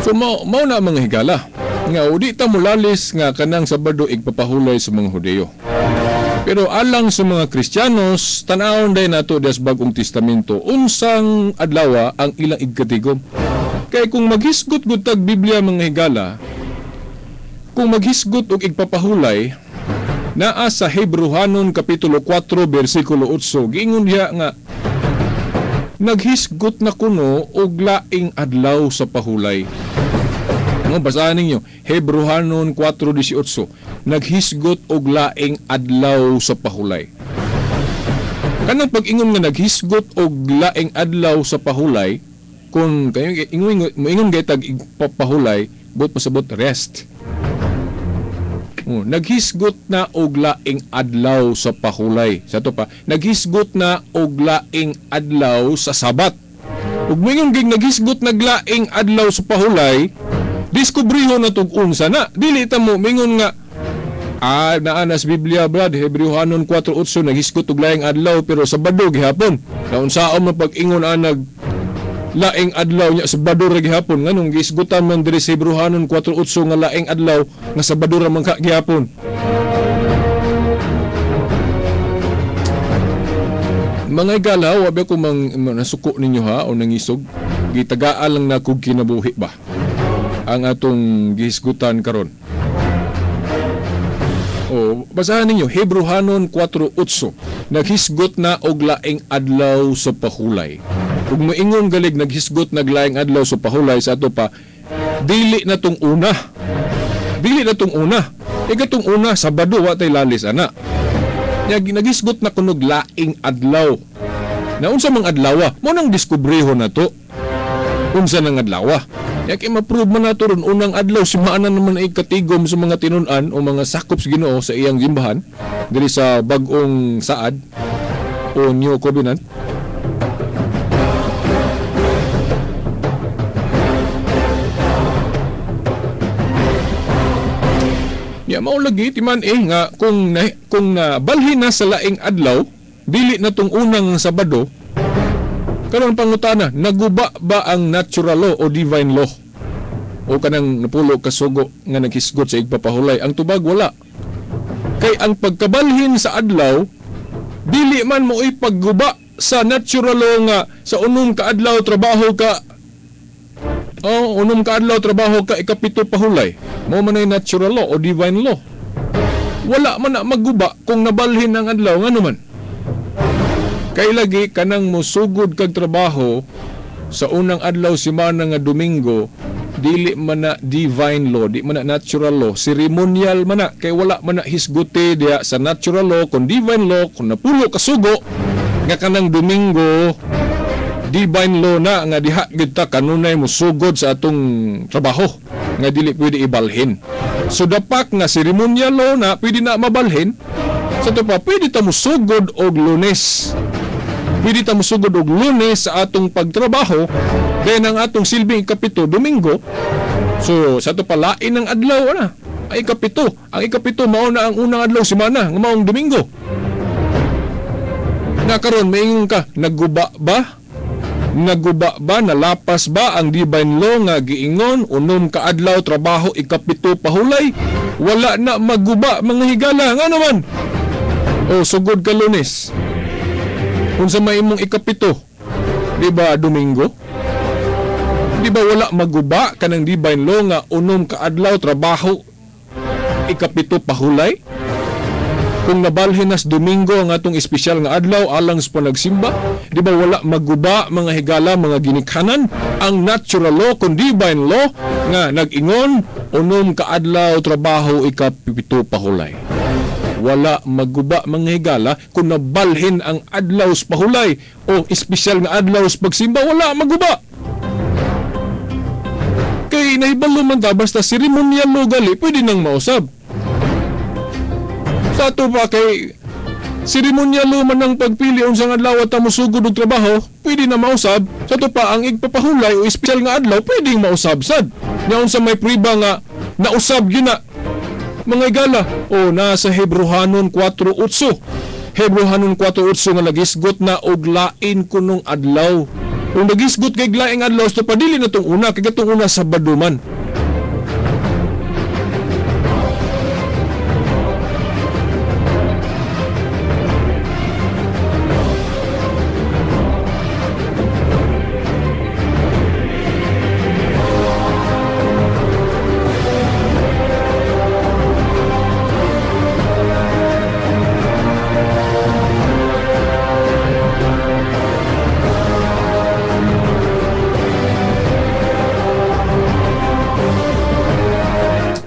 So mao na mga higala nga udi ta mulalis nga kanang Sabado igpapahulay sa mga Hudiyo. Pero alang sa mga Kristiyanos, tan-awon day nato des Bagong Testamento unsang adlaw ang ilang igkatigom. Kay kung maghisgot-gud tag Biblia mga higala, kung maghisgot og igpapahulay naa sa Hebrehanon kapitulo 4 bersikulo 8 giingon diha nga naghisgot na kuno og laing adlaw sa pahulay. No, basahan ninyo Hebrehanon 4:18 naghisgot og laing adlaw sa pahulay. Kanang pag-ingon nga naghisgot og laing adlaw sa pahulay kung kayo ingon gaytag pahulay but pasabot rest. Naghisgot na og laing adlaw sa pahulay. Sa to pa, naghisgot na og laing adlaw sa Sabat. Ug mingon gig naghisgot naglaing adlaw sa pahulay, diskubriho na tug unsa na. Dili ta mo mingon nga naa sa Biblia brad Hebrehanon 4:8 naghisgot og laing adlaw pero Sabado gihapon. Naunsaon man pag-ingon anag laing adlaw nya Sabado ra gihapon nganong giisgutan man diri sa Hebrehanon 4:8 nga laing adlaw nga Sabado ra man gihapon. Mga igala, wabi ko nasuko ninyo ha o nangisog gitagaan lang na kog kinabuhi ba ang atong gihisgutan karon. O basahan ninyo Hebrehanon 4:8 naghisgot na og laing adlaw sa pahulay. Ug moingon galig naghisgot naglaing adlaw sa pahulay sa ato pa dili na tong una. Dili na tong una. Igatong una Sabado wa tay lalis ana. Nya naghisgot na kunog laing adlaw. Na unsa mang adlaw? Mo nang diskubriho na to. Unsa nang adlaw? Nya kay ma-prove man nato ron unang adlaw si maanan naman ay katigom sa mga tinun-an o mga sakop sa Ginoo sa iyang simbahan diri sa bag-ong saad o New Covenant. Ya mao lagi timan nga kung balhin na sa laing adlaw dili na tong unang Sabado karon pangutana naguba ba ang natural law o divine law o kanang napulo kasugo nga naghisgot sa igpapahulay? Ang tubag wala. Kay ang pagkabalhin sa adlaw dili man mo ipagguba sa natural law nga sa unom ka adlaw trabaho ka unom ka adlaw trabaho ka ikapito pahulay. Mao man ay natural law o divine law. Wala man na magguba kung nabalhin ang adlaw ngano man. Kay lagi kanang mosugod kag trabaho sa unang adlaw semana nga Domingo, dili man na divine law, di man na natural law, ceremonial man na. Kay wala man na hisguti diya sa natural law kung divine law kung napulo kasugo nga kanang Domingo divine law na nga diha gid ta kanunay mosugod sa atong trabaho nga dili pwede ibalhin. So dapat nga ceremonial law na pwede na mabalhin. Sa to pa pwede ta mosugod og Lunes. Pwede ta mosugod og Lunes sa atong pagtrabaho Then ang atong silbing ikapito, Domingo. So, sa ito palain ng adlaw, ay ikapito. Ang ikapito, mao na ang unang adlaw simana, ng maong Domingo. Na karon maingon ka, nagguba ba? Naguba ba, nalapas ba ang divine law nga giingon, unom ka adlaw, trabaho, ikapito, pahulay? Wala na maguba, mga higala. Nga naman? O, sugod ka Lunes. Kung sa may imong ikapito, di ba Domingo? Di ba wala maguba kanang divine law nga unom ka adlaw, trabaho, ikapito, pahulay? Kung nabalhin nas Domingo ang atong espesyal nga adlaw alang sa panagsimba, di ba wala maguba, mga higala, mga ginikhanan ang natural law kung divine law nga nag-ingon unom ka adlaw, trabaho, ikapito, pahulay? Wala maguba, mga higala, kung nabalhin ang adlaw sa pahulay o espesyal nga adlaw sa pagsimba, wala maguba. Kay nahibalo man ta, basta seremonyal lo gali, pwede nang mausab. Sa ato pa kay seremonyal lo man ang pagpili unsang adlaw at musugod og trabaho, pwede na mausab. Sa ato pa ang igpapahulay o espesyal nga adlaw, pwedeng mausab sad. Nya unsa may priba nga nausab yun na, mga higala, o nasa Hebrehanon 4:8. Hebrehanon 4:8 nga nagisgot na og lain kunong adlaw. Kung nagisgot kay laing adlaw, so padili na tong una, kay katong una Sabado man.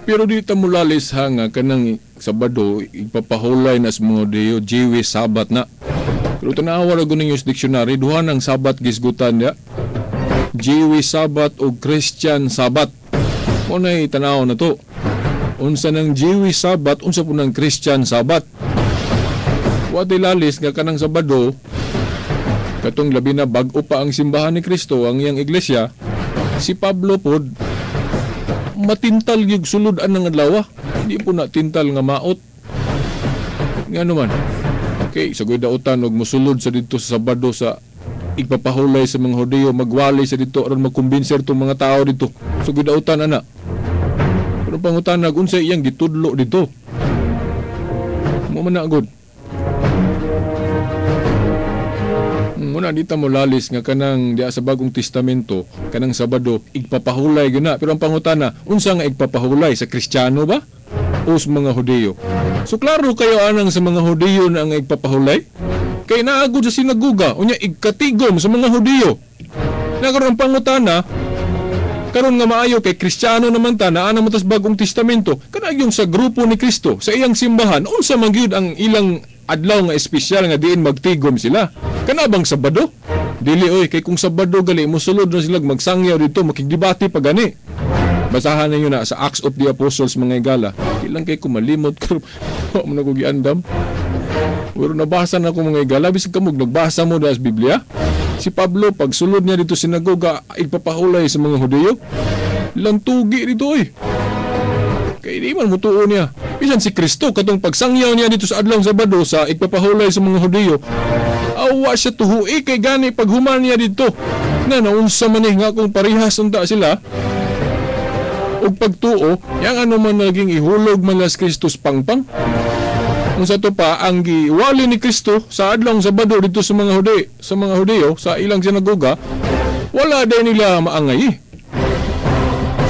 Pero di ta mulalis ha nga kanang Sabado ipapahulay na sa mga Deo Jewish Sabat na. Pero tanawa ra guning yung dictionary duha ng Sabat gisgutan ya. Jewish Sabat o Christian Sabat. Mo nay tanaw na to. Unsa nang Jewish Sabat, unsa po ng Christian Sabat. Wa lalis nga kanang Sabado katong labi na bag-o pa ang simbahan ni Kristo ang iyang iglesia, si Pablo pod matintal yung suludan ng adlaw. Hindi po na tintal nga maot. Nga naman. Okay, sa dautan og mosulod sa dito sa Sabado sa igpapahulay sa mga Hudiyo, magwalay sa dito aron magkumbinser tong mga tao dito. Sa dautan ana. Pero pangutanag unsa iyang gitudlo dito? Mo man na gud. Muna dita mo lalis nga kanang diya sa Bagong Testamento kanang Sabado igpapahulay gyud na, pero ang pangutana unsa nga igpapahulay, sa Kristiyano ba o sa mga Hudiyo? So klaro kayo anang sa mga Hudiyo na ang igpapahulay kay naagud sa sinagoga unya igkatigom sa mga Hudiyo. Nagkaroon ang pangutana karon nga maayo kay Kristiyano naman ta naa na mo tas Bagong Testamento kana yung sa grupo ni Kristo sa iyang simbahan unsa man gyud ang ilang adlaw nga espesyal nga diin magtigom sila. Kana bang Sabado? Dili oy, kay kung Sabado gali mosulod na sila magsangyaw dito, makigdebate pa gani. Basahan ninyo na sa Acts of the Apostles mga higala. Ilang kay kumalimot ko mo na ko giandam. Pero nabasa na ko mga higala bisig kamog nagbasa mo sa Biblia. Si Pablo pagsulod niya dito sinagoga ipapahulay sa mga Hudiyo. Lantugi dito oy. Kay di man mutuo niya. Bisan si Kristo katong pagsangyaw niya dito sa adlaw Sabado sa ipapahulay sa mga Hudiyo, awa siya tuhui kay gani paghuman niya dito na naunsa man nga kung parihas unta sila og pagtuo yang ano man naging ihulog man las Kristus pangpang. Kung sa to pa ang giwali ni Kristo sa adlaw Sabado dito sa mga Hudiyo sa ilang sinagoga, wala din nila maangay.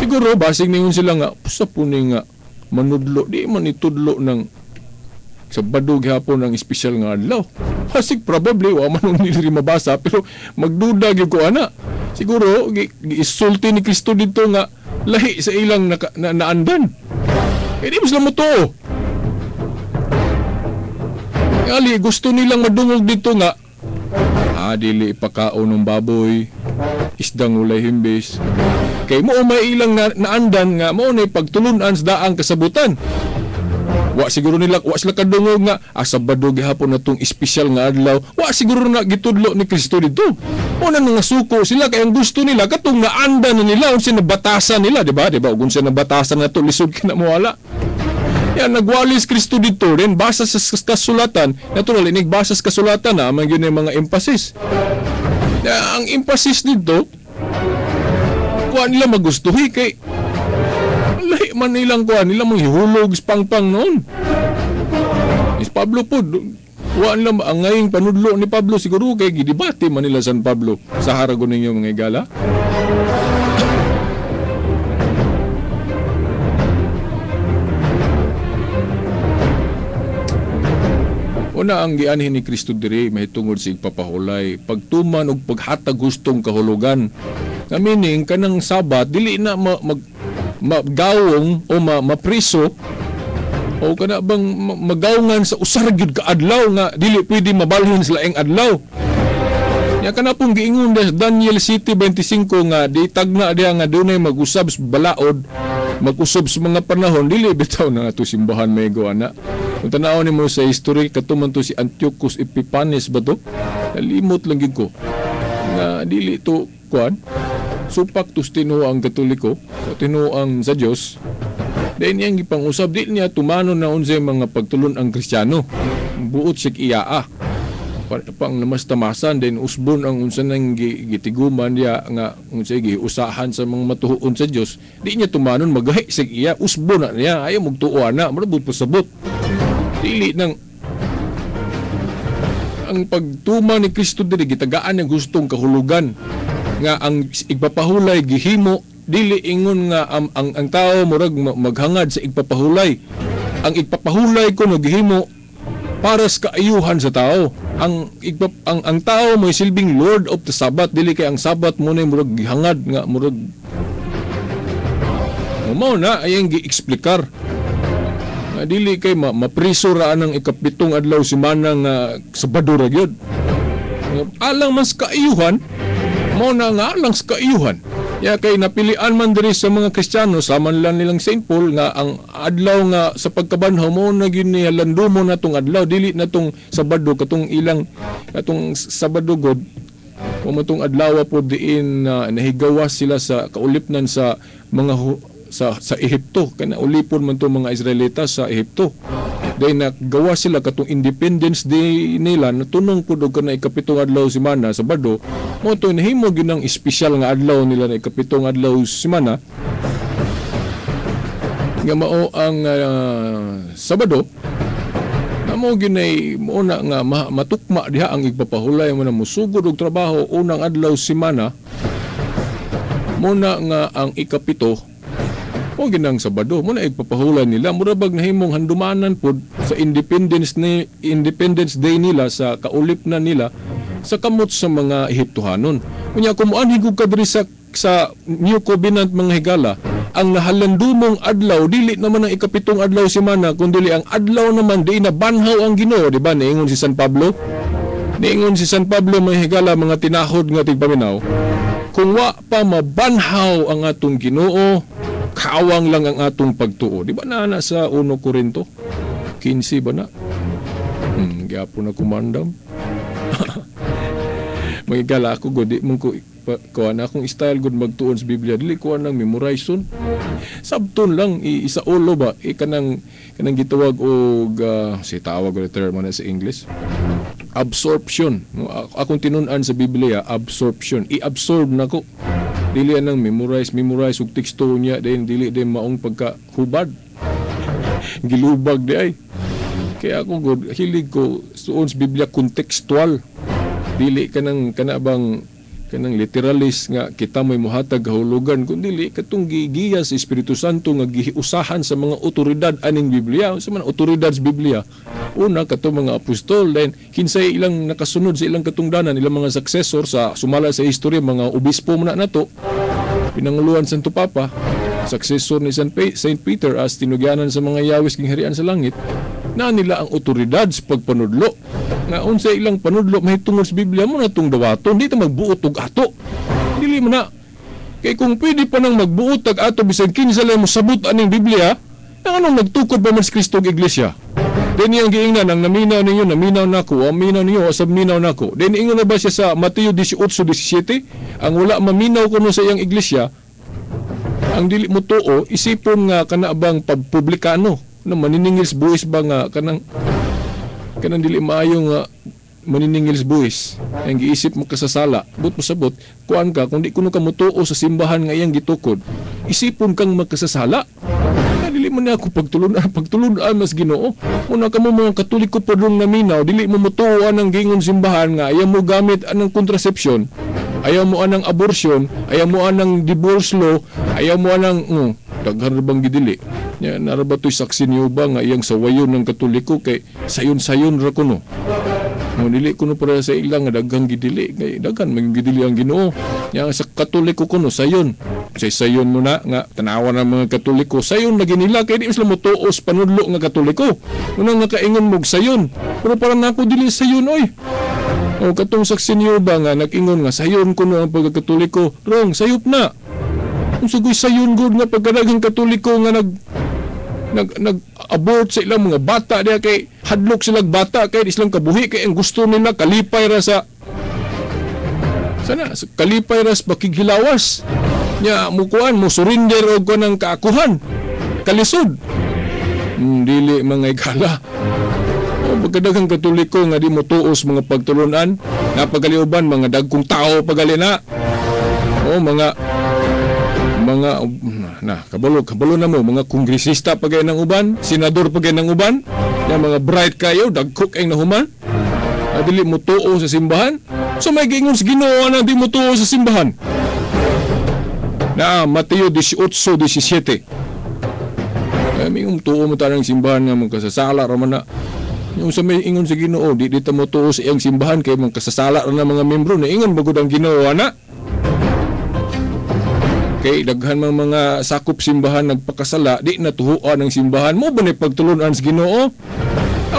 Siguro basig ningon sila nga sa puning nga manudlo, di man itudlo ng Sabado gihapon ang espesyal nga adlaw. Hasig probably wa man nili mabasa pero magduda gyud ko ana. Siguro giisulti ni Kristo dito nga lahi sa ilang naandan. Di mo sila mutuo. Ngali gusto nilang madungog dito nga dili ipakaon ng baboy, isdang ulay himbis. Kay mo may ilang naandan nga mo na pagtulunan sa daang kasabutan. Wa siguro sila kadungog nga Sabado gihapon natong espesyal nga adlaw. Wa siguro na gitudlo ni Kristo dito. Una nga suko sila kay ang gusto nila katong naanda na nila unsa na batasan nila, di ba? Di ba? Unsa na batasan nga to lisod kinamuwala. Yan, nagwalis Kristo dito rin, basa sa kasulatan. Natural, basa sa kasulatan na, man yun yung mga emphasis. Ang emphasis dito, kuha nila magustuhi kay lahi man nilang kuha nila mong hihulog pang-pang noon. Is Pablo po, kuha nila ang ngayong panudlo ni Pablo, siguro kay gidibati man nila San Pablo sa haragon ninyo mga igala. Una ang gianhin ni Kristo diri mahitungod sa igpapahulay, pagtuman og paghatag gustong kahulugan. Nga meaning kanang Sabat dili na magawong o mapriso o kana bang magawngan sa usar gyud ka adlaw nga dili pwede mabalhin sila ang adlaw. Ya kana pong giingon sa Daniel 7:25 nga di tagna diha nga dunay mag-usab sa balaod, mag-usab sa mga panahon dili bitaw na ato simbahan maygo ana. Kung tanaw ni mo sa history, katuman to si Antiochus Epiphanes ba to? Nalimot lang yun ko. Nga dili to, kuan, supak to tinuang katoliko, so tinuang sa Diyos. Dahil niyang ipang-usab, di niya tumano na unsay mga pagtulon ang Kristiyano. Buot sig iyaa. Pang namas-tamasan, then usbon ang unsa nang gitiguman niya nga unsay giusahan sa mga matuhuon sa Diyos. Di niya tumanon, magahi sig iya, usbon na niya, ayaw magtuwa na, marabot pasabot. Dili nang ang pagtuma ni Kristo diri gitagaan ng gustong kahulugan nga ang igpapahulay gihimo dili ingon nga ang tao murag maghangad sa igpapahulay. Ang igpapahulay kuno gihimo para sa kaayuhan sa tao. Ang tao may silbing Lord of the Sabbath, dili kay ang Sabbath mo na murag gihangad nga murag mao na ayang gi-eksplikar. Dili kay mapriso ra ang ikapitong adlaw semana nga Sabado ra gyud. Alang mas kaayuhan, mao na nga alang sa kaayuhan. Ya kay napilian man diri sa mga Kristiyano saman lang nilang St. Paul nga ang adlaw nga sa pagkabanhaw mo na gyud niya landumo na tong adlaw, dili na tong Sabado katong ilang katong Sabado god. Mo tong adlaw po diin nahigawas sila sa kaulipnan sa mga sa Ehipto, kana ulipon man to mga Israelita sa Ehipto. Dahil nagawa sila katong Independence Day nila, natunong po doon ka na ikapitong adlaw semana, Sabado, mo ito nahimo ginang espesyal nga adlaw nila na ikapitong adlaw semana, nga mao ang Sabado, na mo ginay, mo na nga matukma diha ang igpapahulay mo na musugod og trabaho, unang adlaw semana, mo na nga ang ikapito, o ginang Sabado mo na igpapahulay nila murabag nahimong handumanan pod sa Independence Day nila sa kaulipnan nila sa kamot sa mga Ehiptohanon. Kunya kumuan higug kadri sa New Covenant mga higala, ang nahalandumong adlaw dili naman ang ikapitong adlaw semana kundi ang adlaw naman di na banhaw ang Ginoo, di ba? Niingon si San Pablo mga higala, mga tinahod nga tigpaminaw, kung wa pa mabanhaw ang atong Ginoo, kawang lang ang atong pagtuo. Di ba na sa 1 Corinto 15 ba na? Gyapon na kumandam. Magigala ako god, di mong kuha na akong style god magtuon sa Biblia, dili kuha nang memorization. Sabton lang isa ulo ba kanang gitawag og si tawag ko term na sa English, absorption. Akong tinunan sa Biblia, absorption. I-absorb na ko. Dili nang memorize og teksto niya, dili din maong pagkahubad. Gilubag di ay. Kaya ako god hilig ko suon sa Biblia kontekstual. Dili kanang literalist nga kita may muhatag kahulugan, kundi katong gigiya sa Espiritu Santo nga giusahan sa mga otoridad aning Biblia, sa mga otoridad sa Biblia. Una katong mga apostol, then kinsay ilang nakasunod sa ilang katungdanan, ilang mga successor sa sumala sa history, mga obispo mo na nato, pinanguluan Santo Papa, successor ni Saint Peter as tinugyanan sa mga yawis king harian sa langit, na nila ang otoridad sa pagpanudlo. Nga unsa ilang panudlo mahitungod sa Biblia mo na itong dawaton, di ta magbuot og ato. Dili mo na. Kay kung pwede pa nang magbuot og ato bisan kinsa lang mo sabot aning Biblia, Anong nagtukod pa man si Kristo og iglesia? Then yung giingnan, ang naminaw ninyo, naminaw nako, ang minaw ninyo, asab minaw nako. Then ingon na ba siya sa Mateo 18:17? Ang wala maminaw kuno sa iyang iglesia, ang dili mo tuo, isipon nga kana bang pagpublikano, na maniningils buwis ba nga kanang dili maayo nga maniningils buwis. Ang giisip mo kasasala, but mo sabot, kuan ka, kung di kuno ka mutuo sa simbahan nga iyang gitukod, isipon kang magkasasala. Dili man ako pagtulunan mas Ginoo. Una ka mo mga Katoliko padung naminaw, dili mo mutuoan ang gingon simbahan nga ayaw mo gamit anang kontrasepsyon, ayaw mo anang abortion, ayaw mo anang divorce law, ayaw mo anang daghan ra bang gidili. Nya naraba toy saksi niyo ba nga iyang sawayon ng Katoliko kay sayon-sayon ra kuno. Dili kuno para sa ilang nga daghang gidili, kay daghan man gidili ang Ginoo. Nya sa Katoliko kuno sayon. Sayon mo na nga tanawan ng mga Katoliko sayon na ginila kay di sila motuos panudlo nga Katoliko. Una nga kaingon mog sayon. Pero para nako dili sayon oy. O katong saksi niyo ba nga nag-ingon nga sayon kuno ang pagkatoliko, wrong, sayop na. Kung sugoy sayon gud nga pagkadaghang Katoliko nga nag-abort sa ilang mga bata diya kay hadlok silang bata kay di silang kabuhi kay ang gusto nila kalipay ra sa kalipay ra sa pakighilawas. Nya mukuan mo surrender og kanang kaakuhan kalisod dili mga igala pagkadaghang Katoliko nga di mo tuos mga pagtulunan napagaliuban mga dagkong tao pagalina mga kabalo na mo mga kongresista pagay ng uban senador pagay ng uban yang mga bright kayo dagkok ang nahuman dili mo tuo sa simbahan so may gingon sa Ginoo na di mo tuo sa simbahan na Mateo 18:17. May tuo mo tanang simbahan nga magkasasala ra man na. Yung sa may ingon sa Ginoo, di ta mo tuo sa iyang simbahan kay magkasasala ra na mga membro na ingon bagud ang Ginoo ana. Kay daghan mga sakop simbahan nagpakasala, di natuhuan ang simbahan mo ba ni pagtulunan sa Ginoo?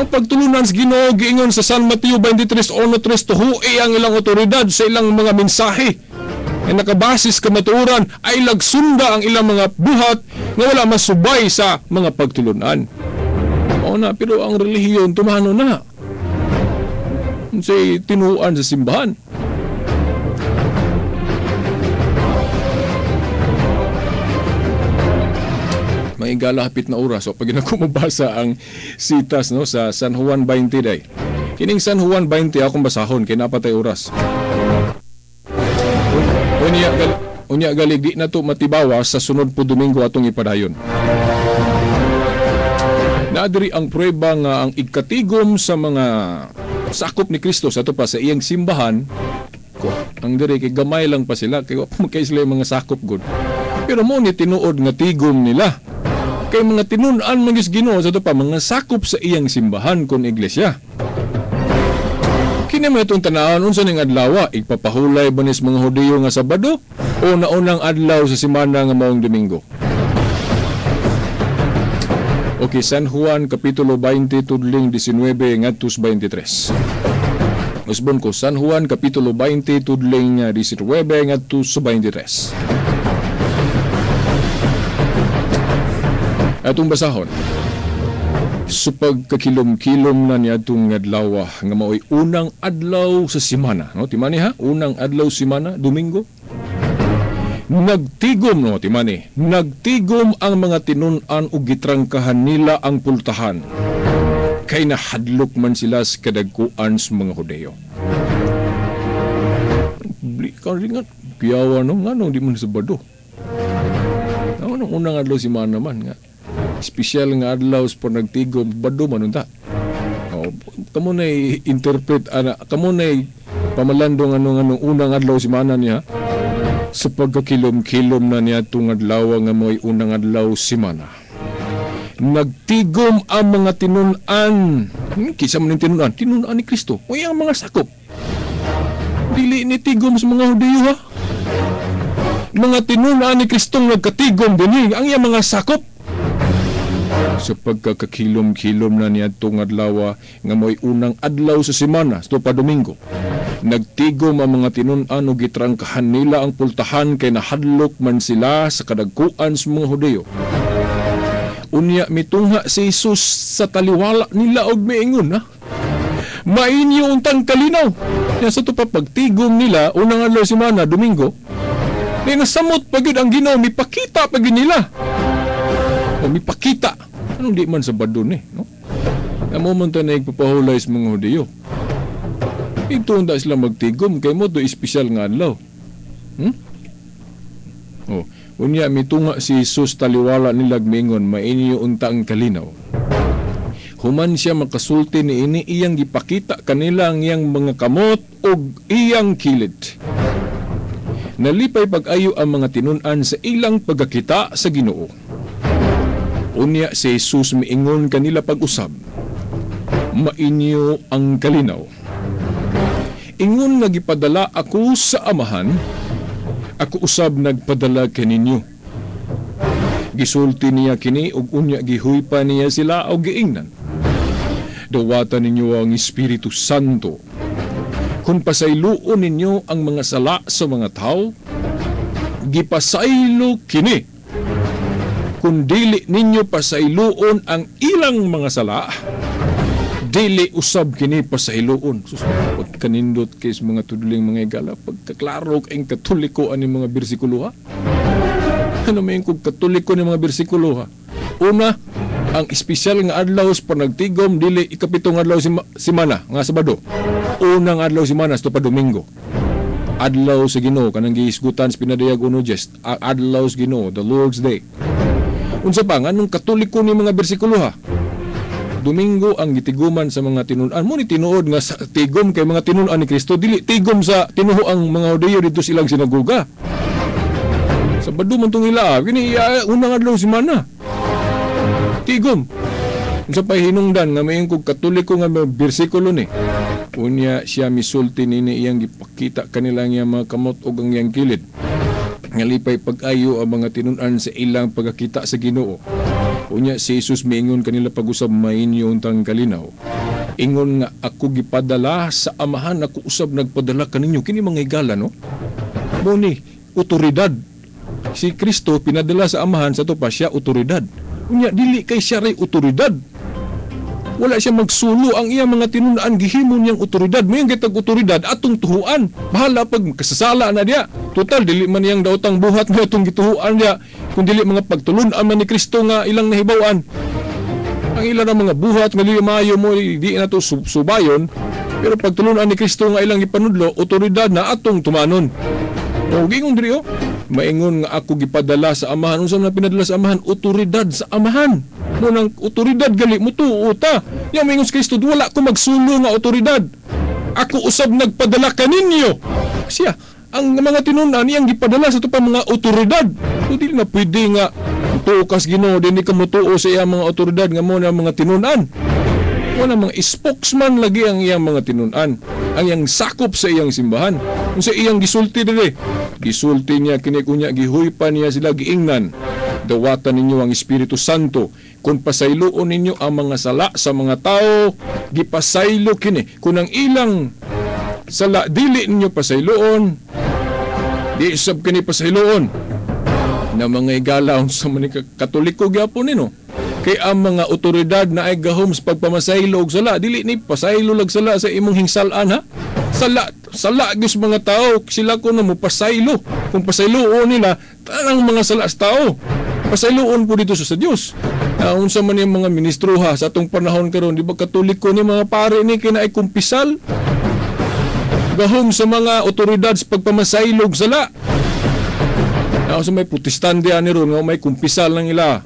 Ang pagtulunan sa Ginoo giingon sa San Mateo 23:1-3 tuhui ang ilang otoridad sa ilang mga mensahe. Na nakabasis kamatuoran ay lagsunda ang ilang mga buhat nga wala masubay sa mga pagtulunan. O na, pero ang relihiyon tumano na. Say tinuan sa simbahan. May galahapit na oras. So pag ako mabasa ang sitas no sa San Juan 20 day. Kining San Juan 20 akong basahon kay napatay oras. Unya galig di na to matibawas sa sunod po Domingo atong ipadayon. Naadiri ang prueba nga ang igkatigom sa mga sakop ni Kristo sa to pa sa iyang simbahan ko. Ang diri kay gamay lang pa sila kay sila mga sakop gud. Pero mo ni tinuod nga tigom nila. Kay mga tinun-an man Ginoo sa to pa mga sakop sa iyang simbahan kon iglesia. Kini may itong tanawon unsa ning adlaw igpapahulay ba nis mga Hudiyo nga Sabado o naunang adlaw sa semana nga maong Domingo. Okay, San Juan kapitulo 20 tudling 19 ngadto 23. Usbon ko San Juan kapitulo 20 tudling 19 ngadto 23. Atong basahon. So pagkakilom-kilom na niya itong adlaw nga mao'y unang adlaw sa simana. No? Timani ha? Unang adlaw simana, Domingo. Nagtigom, no? Timani. Nagtigom ang mga tinun-an o gitrangkahan nila ang pultahan. Kay nahadlok man sila sa kadagkuan sa mga Hudiyo. Karingat, kiyawa no? Nga no, di mo nasabado. Ano unang adlaw simana naman nga? Espesyal nga adlaw sa nagtigom bado manunta. Kamo na interpret kamo na pamalandong anong unang adlaw si mana niya sa pagkakilom-kilom na niya tung adlaw nga mo'y unang adlaw si mana. Nagtigom ang mga tinun-an. Kisa man yung tinun-an ni Kristo. O yung mga sakop. Dili ni tigom sa mga Hudiyo ha. Mga tinun-an ni Kristong nagkatigom din ang yung mga sakop. Sa pagkakakilom-kilom na niya itong adlaw nga mo'y unang adlaw sa semana, ito pa Domingo. Nagtigom ang mga tinun-an o gitrangkahan nila ang pultahan kay nahadlok man sila sa kadagkuan sa mga Hudiyo. Unya mitungha si Jesus sa taliwala nila og miingon ha. Mainyo untang kalinaw. Nya sa to pa pagtigom nila unang adlaw semana Domingo. Ni nasamot pagid ang Ginoo mipakita pagid nila. O mipakita. Anong di man Sabado ni, no? Amo man ta na igpapahulay sa mga Hudiyo. Ito handa sila magtigom kay mo to espesyal nga adlaw. Oh, unya mitunga si Jesus taliwala nilag mingon mainyo unta ang kalinaw. Human siya makasulti ni ini iyang gipakita kanila ang iyang mga kamot ug iyang kilid. Nalipay pag-ayo ang mga tinun-an sa ilang pagkakita sa Ginoo. Unya si Jesus miingon kanila pag-usab. Mainyo ang kalinaw. Ingon nga gipadala ako sa Amahan, ako usab nagpadala kaninyo. Gisulti niya kini ug unya gihuypa niya sila og giingnan. Dawatan ninyo ang Espiritu Santo. Kung pasayloon ninyo ang mga sala sa mga tao, gipasaylo kini. Kung dili ninyo pasayloon ang ilang mga sala, dili usab kini pasayloon. Sus, pagkanindot kay mga tuduling mga igala, pagkaklaro ang katoliko ani mga bersikulo ha. Ano may kung katoliko ni mga bersikulo ha? Una, ang espesyal nga adlaw sa panagtigom dili ikapitong adlaw semana nga Sabado. Unang adlaw semana sto pa Domingo. Adlaw sa Ginoo kanang gihisgutan sa pinadayag uno just adlaw sa Ginoo, the Lord's Day. Unsa pa nga nung katoliko ni mga bersikulo ha? Domingo ang gitiguman sa mga tinun-an. Mo ni tinuod nga sa tigom kay mga tinun-an ni Kristo dili tigom sa tinuho ang mga Hudiyo dito silang sinagoga. Sabado man tong ila, kini unang adlaw semana. Tigom. Unsa pa hinungdan nga mayon kog katoliko nga bersikulo ni. Unya siya misulti nini iyang gipakita kanila nga mga kamot ug ang iyang kilid. Ngalipay pag-ayo ang mga tinun-an sa ilang pagkakita sa Ginoo. Unya si Jesus miingon kanila pag-usab mainyo untang kalinaw. Ingon nga ako gipadala sa Amahan, ako usab nagpadala kaninyo. Kini mga higala no? Mo ni otoridad. Si Kristo pinadala sa Amahan sa to pa siya otoridad. Unya dili kay siya ray otoridad. Wala siya magsulo ang iyang mga tinun-an gihimo niyang otoridad. Mayang gitag otoridad atong tuhuan. Bahala pag kasasala na diya. Total dili man iyang daotang buhat nga atong gituhuan diya. Kung dili mga pagtulun-an man ni Kristo nga ilang nahibawan. Ang ilang na mga buhat nga dili maayo mo di na to subayon. Pero pagtulun-an ni Kristo nga ilang ipanudlo, otoridad na atong tumanon. O gingon diri oh. Maingon nga ako gipadala sa Amahan. Unsa man pinadala sa Amahan? Otoridad sa Amahan. Mo nang otoridad gali mo tuota. Yang maingon sa Kristo wala ko magsulo nga otoridad. Ako usab nagpadala kaninyo. Siya ang mga tinun-an iyang gipadala sa to pa mga otoridad. So dili na pwede nga tukas Ginoo dinhi ka motuo sa iyang mga otoridad nga mo na mga tinun-an. Wala mga spokesman lagi ang iyang mga tinun-an. Ang iyang sakop sa iyang simbahan. Kung sa iyang gisulti diri, gisulti niya kinikunya gihuypa niya sila giingnan. Dawatan ninyo ang Espiritu Santo. Kung pasayloon ninyo ang mga sala sa mga tao, gipasaylo kini. Kung ang ilang sala dili ninyo pasayloon, di isab kini pasayloon. Na mga igala sa mga Katoliko gyapon nino. Kay ang mga otoridad na ay gahom sa pagpamasaylo og sala, dili ni pasaylo lag sala sa imong hingsalan ha. Sala gyud mga tao sila ko na mo pasaylo. Kung pasayloon nila tanang mga sala sa tao. Pasayloon po dito sa Dios. Unsa man yung mga ministro ha sa atong panahon karon di ba Katoliko ni mga pare ni kina ay kumpisal. Gahom sa mga otoridad sa pagpamasaylo og sala. Sa may protestante ani ron nga may kumpisal lang ila.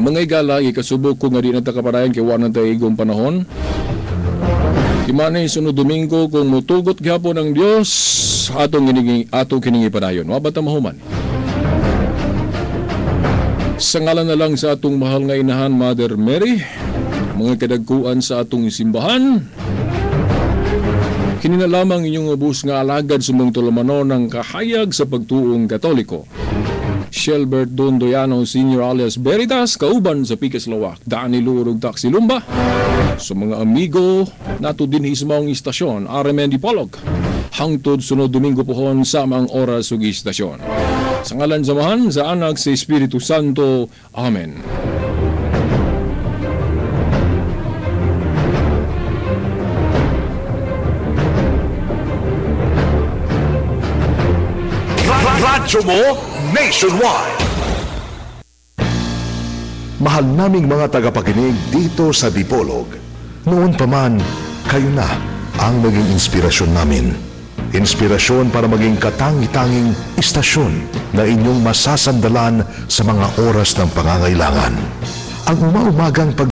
Mga igala, ikasubok ko nga di natakaparayan kay wala na igong panahon. Imana sunod Domingo kung mutugot gihapon ng Dios atong kiningi padayon. Wa bata mahuman. Sa ngalan na lang sa atong mahal nga inahan, Mother Mary, mga kadagkuan sa atong simbahan, kini na lamang inyong ubos nga alagad sumong tulamano ng kahayag sa pagtuong Katoliko. Shelbert Dondoyano Sr. alias Veritas, kauban sa Pikas Lawak, Danilo Urugtak Silumba, sa mga amigo nato din hismawang istasyon, RMN Dipolog, hangtod sunod Domingo pohon sa mga oras ug istasyon. Sa ngalan samahan sa anak sa Espiritu Santo. Amen. Radyo mo nationwide. Mahal naming mga tagapakinig dito sa Dipolog. Noon pa man, kayo na ang maging inspirasyon namin. Inspirasyon para maging katangi-tanging istasyon na inyong masasandalan sa mga oras ng pangangailangan. Ang umaumagang